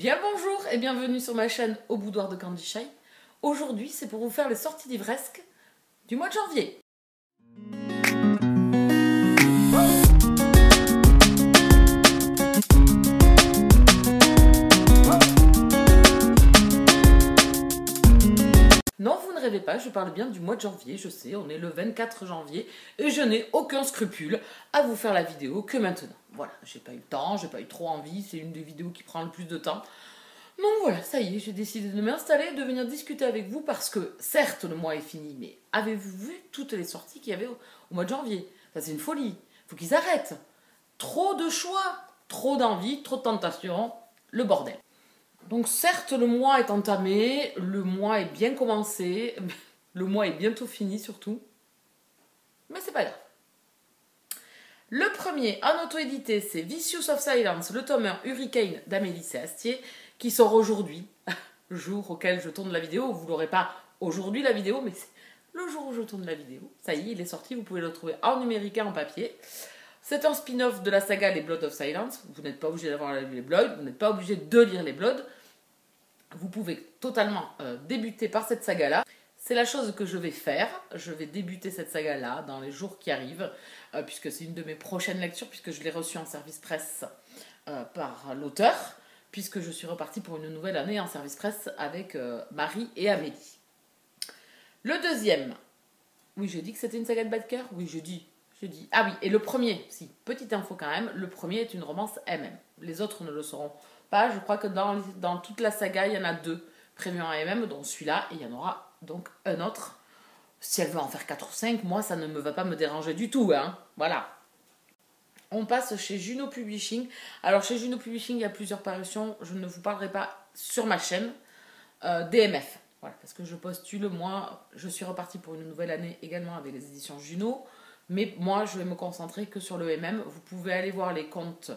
Bien le bonjour et bienvenue sur ma chaîne Au Boudoir de Candy Shy. Aujourd'hui, c'est pour vous faire les sorties livresques du mois de janvier. Non, vous ne rêvez pas, je parle bien du mois de janvier, je sais, on est le 24 janvier et je n'ai aucun scrupule à vous faire la vidéo que maintenant. Voilà, j'ai pas eu le temps, j'ai pas eu trop envie, c'est une des vidéos qui prend le plus de temps. Donc voilà, ça y est, j'ai décidé de m'installer, de venir discuter avec vous parce que, certes, le mois est fini, mais avez-vous vu toutes les sorties qu'il y avait au mois de janvier? Ça, c'est une folie. Il faut qu'ils arrêtent. Trop de choix, trop d'envie, trop de tentations, le bordel. Donc certes, le mois est entamé, le mois est bien commencé, le mois est bientôt fini surtout, mais c'est pas grave. Le premier, en auto-édité, c'est Vicious of Silence, le tome 1 Hurricane d'Amélie C. Astier, qui sort aujourd'hui, le jour auquel je tourne la vidéo. Vous l'aurez pas aujourd'hui la vidéo, mais c'est le jour où je tourne la vidéo. Ça y est, il est sorti, vous pouvez le trouver en numérique et en papier. C'est un spin-off de la saga Les Blood of Silence. Vous n'êtes pas obligé d'avoir lu les Blood, vous n'êtes pas obligé de lire les Blood. Vous pouvez totalement débuter par cette saga-là. C'est la chose que je vais faire. Je vais débuter cette saga-là dans les jours qui arrivent, puisque c'est une de mes prochaines lectures, puisque je l'ai reçue en service presse par l'auteur, puisque je suis repartie pour une nouvelle année en service presse avec Marie et Amélie. Le deuxième, oui, j'ai dit que c'était une saga de bas de cœur. Oui, je dis. Ah oui, et le premier, si, petite info quand même, le premier est une romance MM. Les autres ne le seront pas. Je crois que dans toute la saga, il y en a 2 prévus en MM, dont celui-là, et il y en aura donc un autre. Si elle veut en faire 4 ou 5, moi, ça ne me va pas me déranger du tout, hein. Voilà. On passe chez Juno Publishing. Alors, chez Juno Publishing, il y a plusieurs parutions. Je ne vous parlerai pas sur ma chaîne. DMF. Voilà, parce que je postule, moi, je suis repartie pour une nouvelle année également avec les éditions Juno. Mais moi, je vais me concentrer que sur le MM. Vous pouvez aller voir les comptes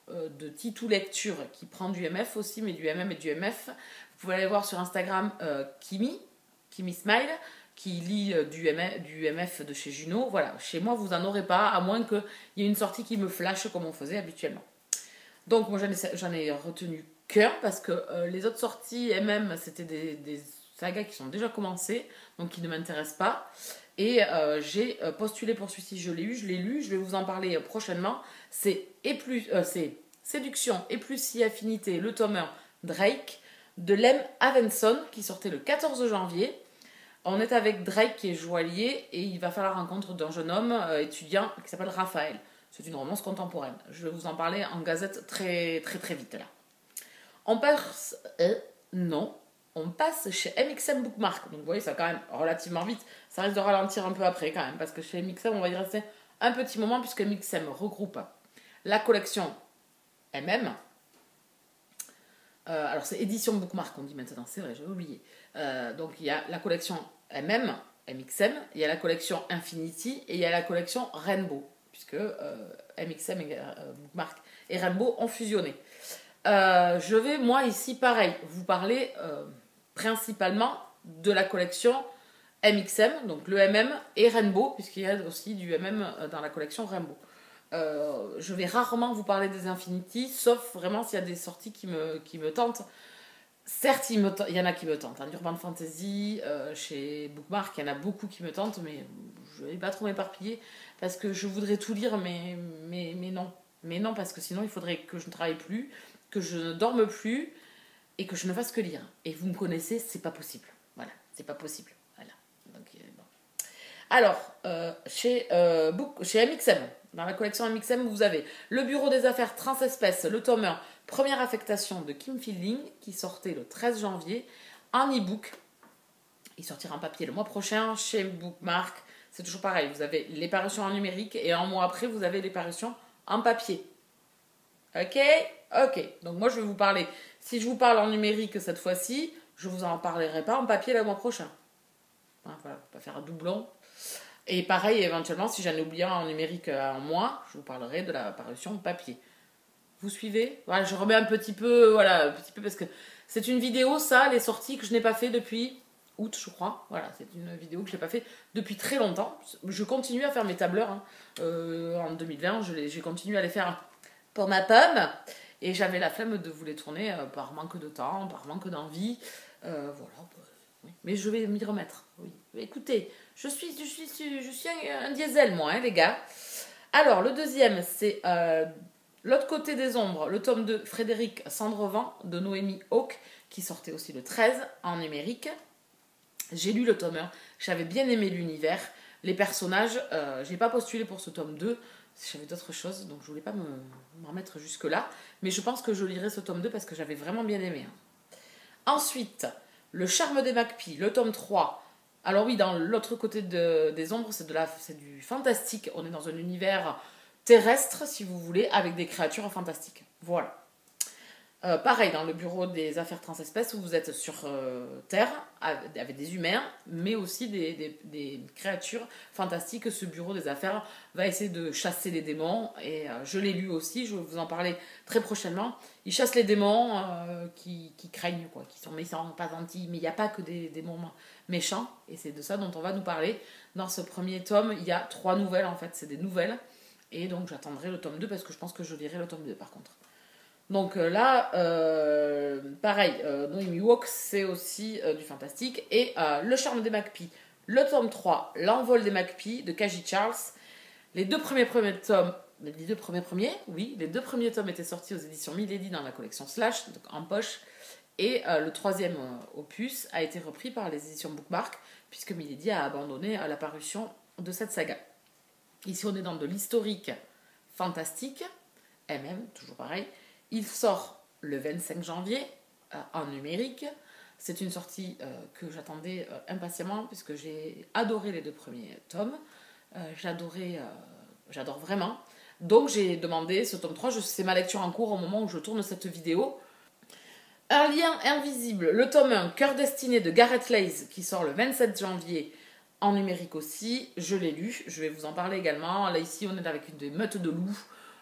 de Titou Lecture qui prend du MF aussi, mais du MM et du MF. Vous pouvez aller voir sur Instagram Kimi Smile, qui lit du MF de chez Juno. Voilà, chez moi, vous n'en aurez pas, à moins qu'il y ait une sortie qui me flash comme on faisait habituellement. Donc, moi, j'en ai retenu qu'un, parce que les autres sorties MM, c'était des sagas qui sont déjà commencées, donc qui ne m'intéressent pas. Et j'ai postulé pour celui-ci, je l'ai lu, je vais vous en parler prochainement. C'est Séduction et plus si affinité, le tome 1 Drake, de Lem Avenson, qui sortait le 14 janvier. On est avec Drake qui est joaillier et il va faire la rencontre d'un jeune homme étudiant qui s'appelle Raphaël. C'est une romance contemporaine. Je vais vous en parler en gazette très vite là. On passe... On passe chez MXM Bookmark. Donc vous voyez, ça quand même relativement vite. Ça risque de ralentir un peu après quand même, parce que chez MXM, on va y rester un petit moment, puisque MXM regroupe la collection MM. Alors c'est édition Bookmark, on dit maintenant, c'est vrai, j'avais oublié. Donc il y a la collection MXM, il y a la collection Infinity, et il y a la collection Rainbow, puisque MXM et Bookmark et Rainbow ont fusionné. Je vais, moi, ici, pareil, vous parler principalement de la collection MXM, donc le MM et Rainbow, puisqu'il y a aussi du MM dans la collection Rainbow. Je vais rarement vous parler des Infinity, sauf vraiment s'il y a des sorties qui me tentent. Certes, il y en a qui me tentent. En Urban Fantasy, chez Bookmark, il y en a beaucoup qui me tentent, mais je ne vais pas trop m'éparpiller, parce que je voudrais tout lire, mais non. Mais non, parce que sinon, il faudrait que je ne travaille plus, que je ne dorme plus et que je ne fasse que lire. Et vous me connaissez, c'est pas possible. Voilà, c'est pas possible. Voilà. Donc, bon. Alors, chez MXM, dans la collection MXM, vous avez Le Bureau des Affaires Transespèces, le tome 1, Première affectation de Kim Fielding, qui sortait le 13 janvier en e-book. Il sortira en papier le mois prochain chez Bookmark. C'est toujours pareil, vous avez les parutions en numérique et un mois après, vous avez les parutions en papier. Ok. Donc moi, je vais vous parler. Si je vous parle en numérique cette fois-ci, je vous en parlerai pas en papier le mois prochain. Voilà, pas faire un doublon. Et pareil, éventuellement, si j'en ai oublié un en numérique en mois, je vous parlerai de la parution papier. Vous suivez? Voilà, je remets un petit peu, parce que c'est une vidéo, ça, les sorties que je n'ai pas fait depuis août, je crois. Voilà, c'est une vidéo que je n'ai pas fait depuis très longtemps. Je continue à faire mes tableurs. En 2020, j'ai continué à les faire pour ma pomme. Et j'avais la flemme de vous les tourner par manque de temps, par manque d'envie. Voilà. Oui. Mais je vais m'y remettre. Oui. Écoutez, je suis un diesel, moi, hein, les gars. Alors, le deuxième, c'est L'autre côté des ombres, le tome de Frédéric Sandrevent de Noémie Hauck, qui sortait aussi le 13 en numérique. J'ai lu le tome 1, j'avais bien aimé l'univers. Les personnages, j'ai pas postulé pour ce tome 2, j'avais d'autres choses, donc je voulais pas me remettre jusque-là. Mais je pense que je lirai ce tome 2 parce que j'avais vraiment bien aimé. Ensuite, Le charme des McPee, le tome 3. Alors oui, dans l'autre côté des ombres, c'est du fantastique. On est dans un univers terrestre, si vous voulez, avec des créatures fantastiques. Voilà. Pareil, dans le bureau des affaires transespèces, où vous êtes sur Terre, avec des humains, mais aussi des créatures fantastiques. Ce bureau des affaires va essayer de chasser les démons, et je l'ai lu aussi, je vais vous en parler très prochainement. Il chasse les démons qui craignent, quoi, qui sont méchants, pas gentils, mais il n'y a pas que des démons méchants, et c'est de ça dont on va nous parler. Dans ce premier tome, il y a 3 nouvelles, en fait, c'est des nouvelles, et donc j'attendrai le tome 2, parce que je pense que je lirai le tome 2, par contre. Donc là, pareil, Noémie Hauck, c'est aussi du fantastique. Et Le charme des McPee, le tome 3, L'envol des McPee de Kaji Charles. Les deux premiers tomes, oui, les deux premiers tomes étaient sortis aux éditions Milady dans la collection Slash, donc en poche. Et le troisième opus a été repris par les éditions Bookmark, puisque Milady a abandonné à la parution de cette saga. Ici, on est dans de l'historique fantastique, MM, toujours pareil. Il sort le 25 janvier en numérique. C'est une sortie que j'attendais impatiemment puisque j'ai adoré les 2 premiers tomes. J'adore vraiment. Donc j'ai demandé ce tome 3. C'est ma lecture en cours au moment où je tourne cette vidéo. Un lien invisible, le tome 1, Cœur destiné de Gareth Lays, qui sort le 27 janvier en numérique aussi. Je l'ai lu, je vais vous en parler également. Là ici on est avec des meutes de loups,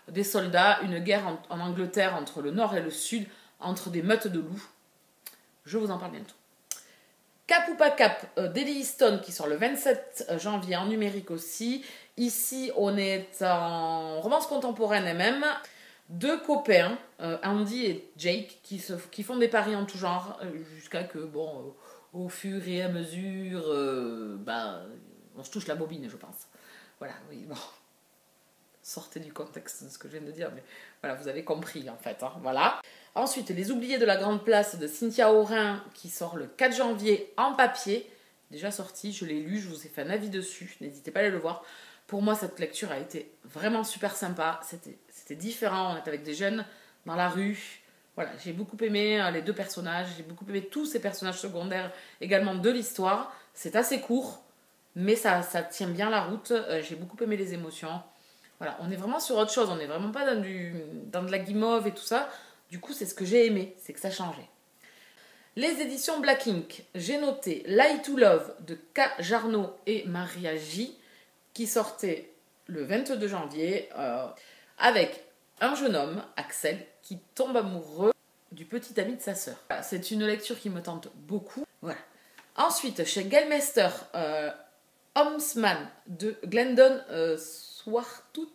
des soldats, une guerre en Angleterre entre le nord et le sud, entre des meutes de loups. Je vous en parle bientôt. Cap ou pas cap, d'Ellie Easton qui sort le 27 janvier en numérique aussi. Ici, on est en romance contemporaine MM. 2 copains, Andy et Jake, qui font des paris en tout genre, jusqu'à que, bon, au fur et à mesure, on se touche la bobine, je pense. Voilà, oui, bon. Sortez du contexte de ce que je viens de dire, mais voilà, vous avez compris en fait. Hein, voilà. Ensuite, Les Oubliés de la Grande Place de Cynthia Orin, qui sort le 4 janvier en papier. Déjà sorti, je l'ai lu, je vous ai fait un avis dessus, n'hésitez pas à aller le voir. Pour moi, cette lecture a été vraiment super sympa, c'était différent, on était avec des jeunes dans la rue. Voilà, j'ai beaucoup aimé les 2 personnages, j'ai beaucoup aimé tous ces personnages secondaires également de l'histoire. C'est assez court, mais ça tient bien la route, j'ai beaucoup aimé les émotions. Voilà, on est vraiment sur autre chose, on n'est vraiment pas dans de la guimauve et tout ça. Du coup, c'est ce que j'ai aimé, c'est que ça changeait. Les éditions Black Ink, j'ai noté Lie to Love de K. Jarno et Maria J, qui sortait le 22 janvier, avec un jeune homme, Axel, qui tombe amoureux du petit ami de sa sœur. Voilà, c'est une lecture qui me tente beaucoup. Voilà. Ensuite, chez Gellmeister, Homsman de Glendon Swartout,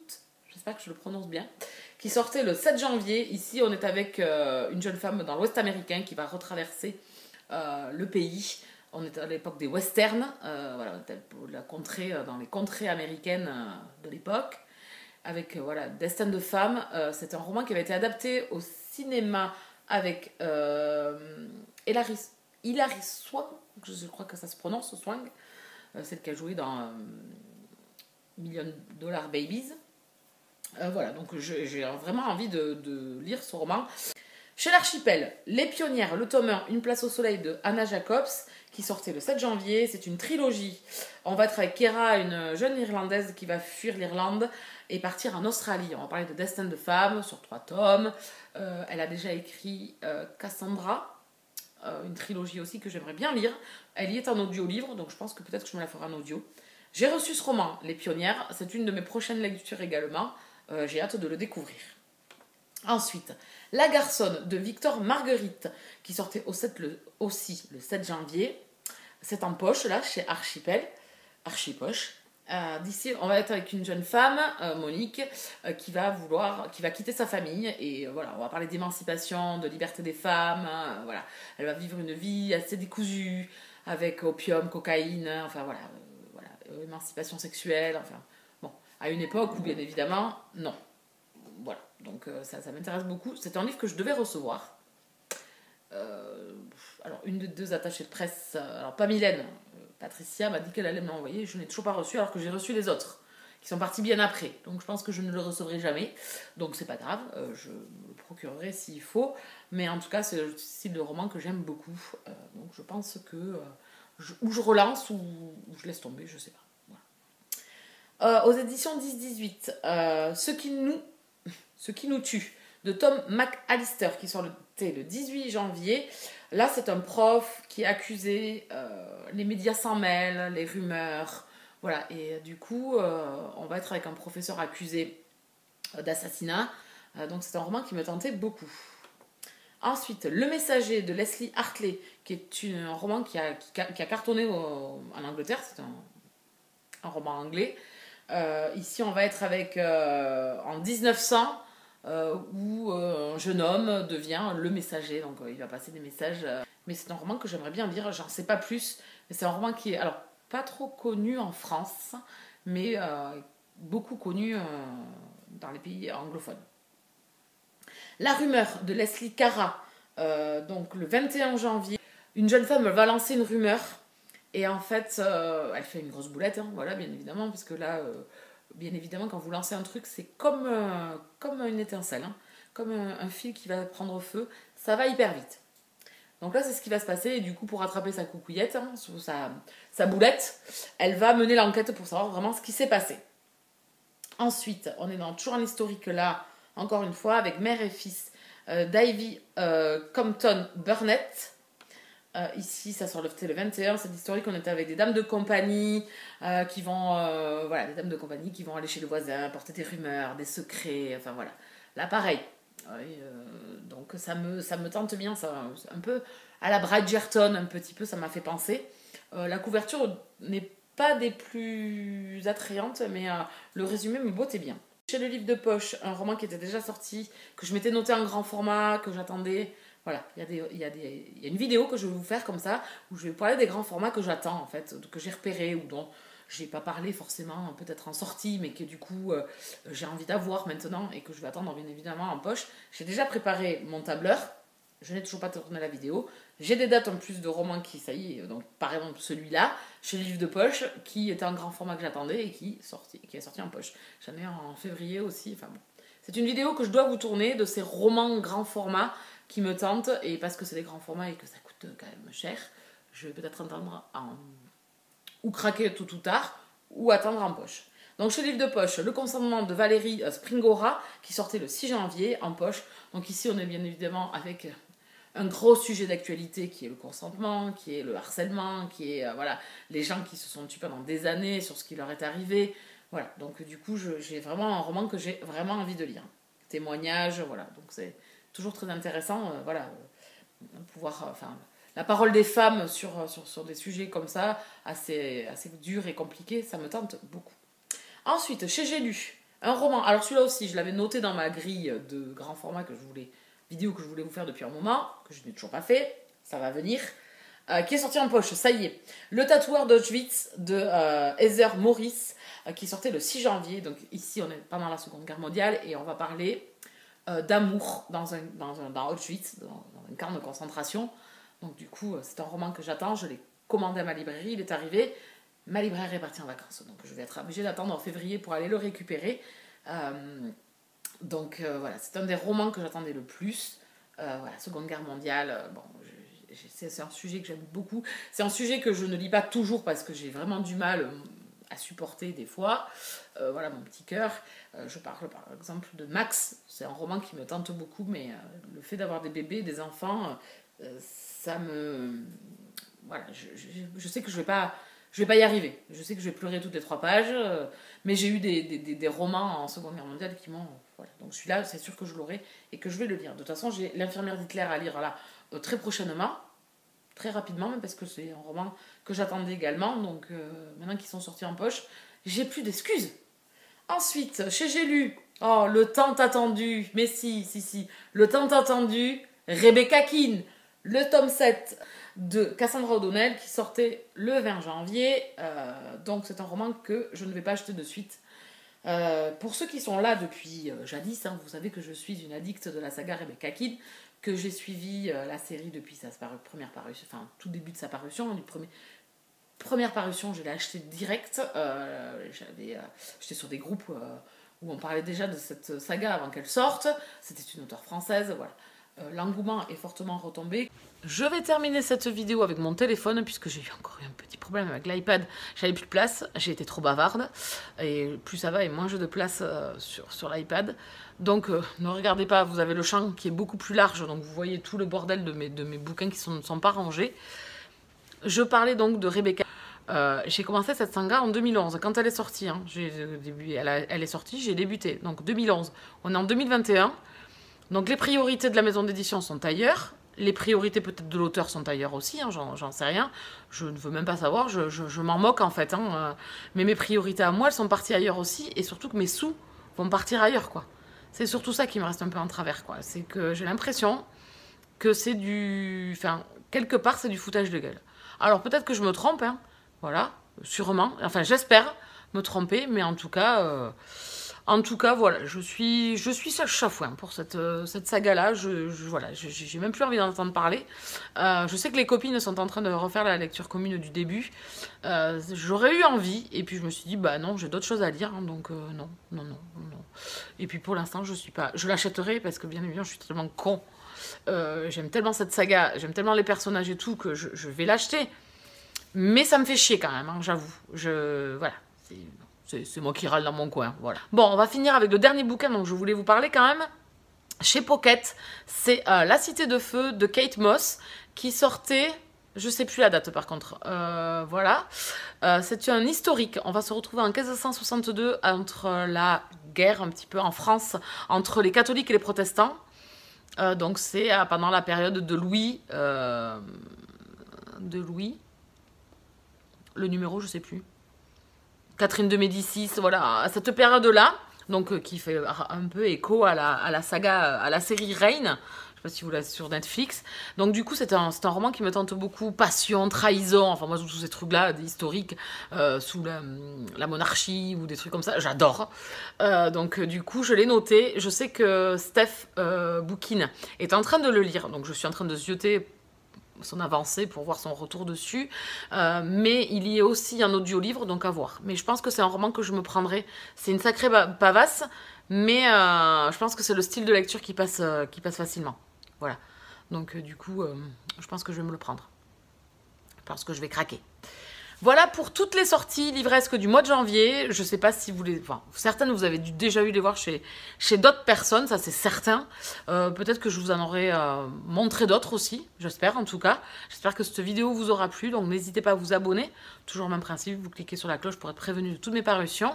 j'espère que je le prononce bien, qui sortait le 7 janvier. Ici, on est avec une jeune femme dans l'Ouest américain qui va retraverser le pays. On est à l'époque des westerns, voilà, dans les contrées américaines de l'époque, avec Destin de femme. C'est un roman qui avait été adapté au cinéma avec Hilary Swank, je crois que ça se prononce, Swank, celle qui a joué dans $1 Million Babies. Voilà, donc j'ai vraiment envie de lire ce roman. Chez l'Archipel, Les Pionnières, le tome 1, Une place au soleil de Anna Jacobs, qui sortait le 7 janvier. C'est une trilogie. On va être avec Kera, une jeune Irlandaise qui va fuir l'Irlande et partir en Australie. On va parler de Destin de femme sur 3 tomes. Elle a déjà écrit Cassandra, une trilogie aussi que j'aimerais bien lire. Elle y est en audio-livre, donc je pense que peut-être que je me la ferai en audio. J'ai reçu ce roman, Les Pionnières. C'est une de mes prochaines lectures également. J'ai hâte de le découvrir. Ensuite, La Garçonne de Victor Marguerite, qui sortait aussi le 7 janvier. C'est en poche, là, chez Archipoche. D'ici, on va être avec une jeune femme, Monique, qui va quitter sa famille. Et voilà, on va parler d'émancipation, de liberté des femmes. Voilà, elle va vivre une vie assez décousue, avec opium, cocaïne, enfin voilà, émancipation sexuelle, enfin bon, à une époque où bien évidemment, non. Voilà, donc ça m'intéresse beaucoup. C'est un livre que je devais recevoir. Alors, une des deux attachées de presse, alors pas Mylène, Patricia m'a dit qu'elle allait me l'envoyer. Je n'ai toujours pas reçu, alors que j'ai reçu les autres, qui sont partis bien après. Donc, je pense que je ne le recevrai jamais. Donc, c'est pas grave, je me le procurerai s'il faut. Mais en tout cas, c'est le style de roman que j'aime beaucoup. Donc, je pense que ou je relance ou je laisse tomber, je sais pas. Voilà. Aux éditions 10-18, Ce qui nous tue, de Tom McAllister, qui sortait le 18 janvier. Là, c'est un prof qui est accusé, les médias s'en mêlent, les rumeurs, voilà. Et du coup, on va être avec un professeur accusé d'assassinat. Donc, c'est un roman qui me tentait beaucoup. Ensuite, Le Messager de Leslie Hartley, qui est un roman qui a cartonné en Angleterre. C'est un roman anglais. Ici, on va être avec en 1900. Où un jeune homme devient le messager, donc il va passer des messages. Mais c'est un roman que j'aimerais bien lire, j'en sais pas plus, mais c'est un roman qui est alors pas trop connu en France, mais beaucoup connu dans les pays anglophones. La rumeur de Leslie Cara, donc le 21 janvier, une jeune femme va lancer une rumeur, et en fait, elle fait une grosse boulette, hein, voilà, bien évidemment, parce que là. Bien évidemment, quand vous lancez un truc, c'est comme une étincelle, hein, comme un fil qui va prendre feu, ça va hyper vite. Donc là, c'est ce qui va se passer, et du coup, pour rattraper sa coucouillette, hein, sa boulette, elle va mener l'enquête pour savoir vraiment ce qui s'est passé. Ensuite, on est toujours en historique là, encore une fois, avec mère et fils d'Ivy Compton Burnett. Ici, ça sort le 21, c'est historique. On était avec des dames de compagnie qui vont, des dames de compagnie qui vont aller chez le voisin, porter des rumeurs, des secrets, enfin voilà. Là, pareil. Donc ça me tente bien, ça, un peu à la Bridgerton, un petit peu, ça m'a fait penser. La couverture n'est pas des plus attrayantes, mais le résumé me bottait bien. Chez le livre de poche, un roman qui était déjà sorti, que je m'étais noté en grand format, que j'attendais. Voilà, il y a une vidéo que je vais vous faire comme ça, où je vais parler des grands formats que j'attends, en fait, que j'ai repérés, ou dont j'ai pas parlé forcément, peut-être en sortie, mais que du coup, j'ai envie d'avoir maintenant, et que je vais attendre bien évidemment en poche. J'ai déjà préparé mon tableur, je n'ai toujours pas tourné la vidéo. J'ai des dates en plus de romans qui, ça y est, donc par exemple celui-là, chez le livre de poche, qui était un grand format que j'attendais, et qui est sorti en poche. J'en ai en février aussi, enfin bon. C'est une vidéo que je dois vous tourner, de ces romans grand format, qui me tente, et parce que c'est des grands formats et que ça coûte quand même cher, je vais peut-être attendre ou craquer tout ou tard, ou attendre en poche. Donc chez livre de poche, Le consentement de Valérie Springora, qui sortait le 6 janvier en poche. Donc ici on est bien évidemment avec un gros sujet d'actualité qui est le consentement, qui est le harcèlement, qui est les gens qui se sont tués pendant des années sur ce qui leur est arrivé. Voilà, donc du coup j'ai vraiment un roman que j'ai vraiment envie de lire. Témoignages, voilà, donc c'est toujours très intéressant, pouvoir, la parole des femmes sur des sujets comme ça, assez durs et compliqués, ça me tente beaucoup. Ensuite, chez J'ai lu, un roman, alors celui-là aussi, je l'avais noté dans ma grille de grand format vidéo que je voulais vous faire depuis un moment, que je n'ai toujours pas fait, ça va venir, qui est sorti en poche, ça y est. Le tatoueur d'Auschwitz de Heather Morris, qui sortait le 6 janvier, donc ici on est pendant la Seconde Guerre mondiale, et on va parler d'amour dans Auschwitz, dans un camp de concentration. Donc du coup, c'est un roman que j'attends, je l'ai commandé à ma librairie, il est arrivé, ma libraire est partie en vacances, donc je vais être obligée d'attendre en février pour aller le récupérer. Donc voilà, c'est un des romans que j'attendais le plus. Seconde Guerre mondiale, c'est un sujet que j'aime beaucoup. C'est un sujet que je ne lis pas toujours parce que j'ai vraiment du mal à supporter des fois. Mon petit cœur. Je parle par exemple de Max, c'est un roman qui me tente beaucoup, mais le fait d'avoir des bébés, des enfants, ça me... Voilà, je sais que je vais pas y arriver. Je sais que je vais pleurer toutes les 3 pages, mais j'ai eu des romans en Seconde Guerre mondiale qui m'ont... Voilà. Donc celui-là, c'est sûr que je l'aurai et que je vais le lire. De toute façon, j'ai L'infirmière d'Hitler à lire là, très prochainement, très rapidement, même parce que c'est un roman que j'attendais également. Donc maintenant qu'ils sont sortis en poche, j'ai plus d'excuses. Ensuite, j'ai lu, oh, le tant attendu, mais si, le tant attendu, Rebecca Keane, le tome 7 de Cassandra O'Donnell qui sortait le 20 janvier. Donc c'est un roman que je ne vais pas acheter de suite. Pour ceux qui sont là depuis jadis, hein, vous savez que je suis une addicte de la saga Rebecca Keane, que j'ai suivi la série depuis sa première parution, enfin tout début de sa parution, première parution, je l'ai acheté direct. J'étais sur des groupes où on parlait déjà de cette saga avant qu'elle sorte. C'était une auteure française, voilà. L'engouement est fortement retombé. Je vais terminer cette vidéo avec mon téléphone puisque j'ai eu encore un petit problème avec l'iPad. J'avais plus de place, j'ai été trop bavarde et plus ça va et moins j'ai de place sur l'iPad. Donc ne regardez pas, vous avez le champ qui est beaucoup plus large, donc vous voyez tout le bordel de mes bouquins qui ne sont pas rangés. Je parlais donc de Rebecca. J'ai commencé cette saga en 2011, quand elle est sortie. Hein. Elle est sortie, j'ai débuté. Donc 2011. On est en 2021. Donc les priorités de la maison d'édition sont ailleurs. Les priorités peut-être de l'auteur sont ailleurs aussi, hein, j'en sais rien. Je ne veux même pas savoir, je m'en moque en fait. Hein. Mais mes priorités à moi, elles sont parties ailleurs aussi. Et surtout que mes sous vont partir ailleurs, quoi. C'est surtout ça qui me reste un peu en travers, quoi. C'est que j'ai l'impression que c'est du... Enfin, quelque part, c'est du foutage de gueule. Alors peut-être que je me trompe, hein. Voilà, sûrement. Enfin, j'espère me tromper, mais en tout cas, voilà, je suis chafouin pour cette saga-là. Voilà, j'ai même plus envie d'en entendre parler. Je sais que les copines sont en train de refaire la lecture commune du début. J'aurais eu envie, et puis je me suis dit, bah non, j'ai d'autres choses à lire, hein, donc non. Et puis pour l'instant, je suis pas... Je l'achèterai parce que bien évidemment, je suis tellement con. J'aime tellement cette saga, j'aime tellement les personnages et tout que je vais l'acheter. Mais ça me fait chier quand même, hein, j'avoue. Voilà, c'est moi qui râle dans mon coin, voilà. Bon, on va finir avec le dernier bouquin dont je voulais vous parler quand même. Chez Pocket, c'est La Cité de Feu de Kate Moss qui sortait... Je sais plus la date par contre. Voilà. C'est un historique. On va se retrouver en 1562 entre la guerre un petit peu en France entre les catholiques et les protestants. Donc c'est pendant la période de Louis. Le numéro, je sais plus. Catherine de Médicis, voilà, à cette période-là, donc qui fait un peu écho à la saga, à la série Reign. Je sais pas si vous l'avez sur Netflix. Donc du coup, c'est un roman qui me tente beaucoup. Passion, trahison, enfin moi, tous ces trucs-là, historiques, sous la monarchie ou des trucs comme ça, j'adore. Donc du coup, je l'ai noté. Je sais que Steph Bouquin est en train de le lire, donc je suis en train de zioter son avancée pour voir son retour dessus, mais il y a aussi un audio-livre, donc à voir. Mais je pense que c'est un roman que je me prendrai. C'est une sacrée pavasse, mais je pense que c'est le style de lecture qui passe facilement. Voilà. Donc du coup, je pense que je vais me le prendre. Parce que je vais craquer. Voilà pour toutes les sorties livresques du mois de janvier. Je ne sais pas si vous les... Enfin, certaines, vous avez déjà eu les voir chez d'autres personnes, ça c'est certain. Peut-être que je vous en aurai montré d'autres aussi, j'espère en tout cas. J'espère que cette vidéo vous aura plu, donc n'hésitez pas à vous abonner. Toujours le même principe, vous cliquez sur la cloche pour être prévenu de toutes mes parutions.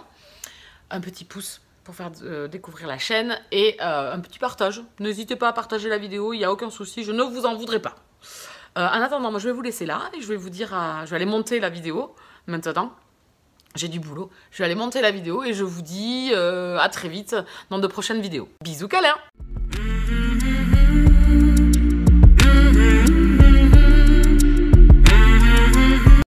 Un petit pouce pour faire découvrir la chaîne et un petit partage. N'hésitez pas à partager la vidéo, il n'y a aucun souci, je ne vous en voudrais pas. En attendant, moi je vais vous laisser là et je vais vous dire, je vais aller monter la vidéo maintenant. J'ai du boulot. Je vais aller monter la vidéo et je vous dis à très vite dans de prochaines vidéos. Bisous câlins!